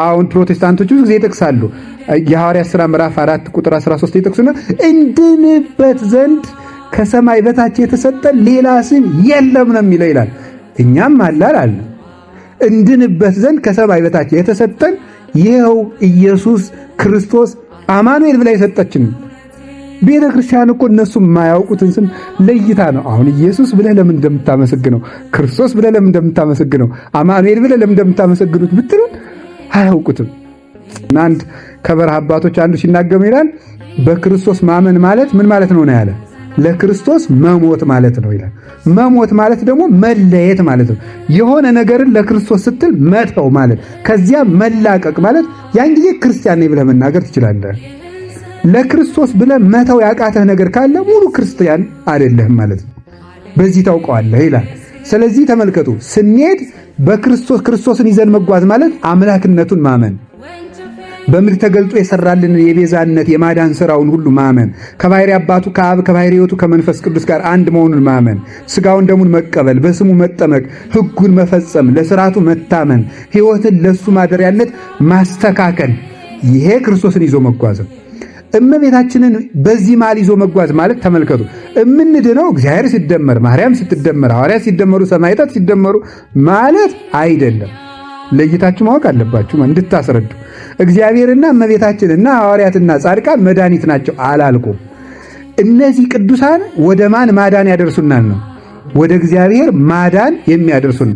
አሁን ፕሮቴስታንቶች ብዙ ጊዜ ይጠቅሳሉ። የሐዋርያት ሥራ ምዕራፍ 4 ቁጥር 13 ይጠቅሱና እንድንበት ዘንድ ከሰማይ በታች የተሰጠ ሌላ ስም የለም ነው የሚለው ይላል። እኛም አላል እንድንበት ዘንድ ከሰማይ በታች የተሰጠን ይኸው ኢየሱስ ክርስቶስ አማኑኤል ብላ የሰጠችን ቤተ ክርስቲያን እኮ እነሱ የማያውቁትን ስም ለይታ ነው። አሁን ኢየሱስ ብለህ ለምን እንደምታመሰግነው፣ ክርስቶስ ብለህ ለምን እንደምታመሰግነው፣ አማኑኤል ብለህ ለምን እንደምታመሰግኑት ብትሉን አያውቁትም። እና አንድ ከበረሃ አባቶች አንዱ ሲናገሩ ይላል በክርስቶስ ማመን ማለት ምን ማለት ነው ያለ፣ ለክርስቶስ መሞት ማለት ነው ይላል። መሞት ማለት ደግሞ መለየት ማለት ነው። የሆነ ነገርን ለክርስቶስ ስትል መተው ማለት፣ ከዚያ መላቀቅ ማለት፣ ያን ጊዜ ክርስቲያን ነኝ ብለህ መናገር ትችላለህ። ለክርስቶስ ብለህ መተው ያቃተህ ነገር ካለ ሙሉ ክርስቲያን አይደለህም ማለት ነው። በዚህ ታውቀዋለህ ይላል። ስለዚህ ተመልከቱ፣ ስንሄድ በክርስቶስ ክርስቶስን ይዘን መጓዝ ማለት አምላክነቱን ማመን፣ በምድር ተገልጦ የሰራልን የቤዛነት የማዳን ሥራውን ሁሉ ማመን፣ ከባሕርይ አባቱ ከአብ ከባሕርይ ሕይወቱ ከመንፈስ ቅዱስ ጋር አንድ መሆኑን ማመን፣ ሥጋውን ደሙን መቀበል፣ በስሙ መጠመቅ፣ ሕጉን መፈጸም፣ ለሥርዓቱ መታመን፣ ሕይወትን ለሱ ማደሪያነት ማስተካከል፣ ይሄ ክርስቶስን ይዞ መጓዝ። እመቤታችንን በዚህ መሃል ይዞ መጓዝ ማለት ተመልከቱ፣ እምንድነው እግዚአብሔር ሲደመር ማርያም ስትደመር ሐዋርያት ሲደመሩ ሰማዕታት ሲደመሩ ማለት አይደለም። ለይታችሁ ማወቅ አለባችሁ እንድታስረዱ። እግዚአብሔርና እመቤታችንና ሐዋርያትና ጻድቃን መድኃኒት ናቸው አላልኩም። እነዚህ ቅዱሳን ወደ ማን ማዳን ያደርሱናል ነው? ወደ እግዚአብሔር ማዳን የሚያደርሱን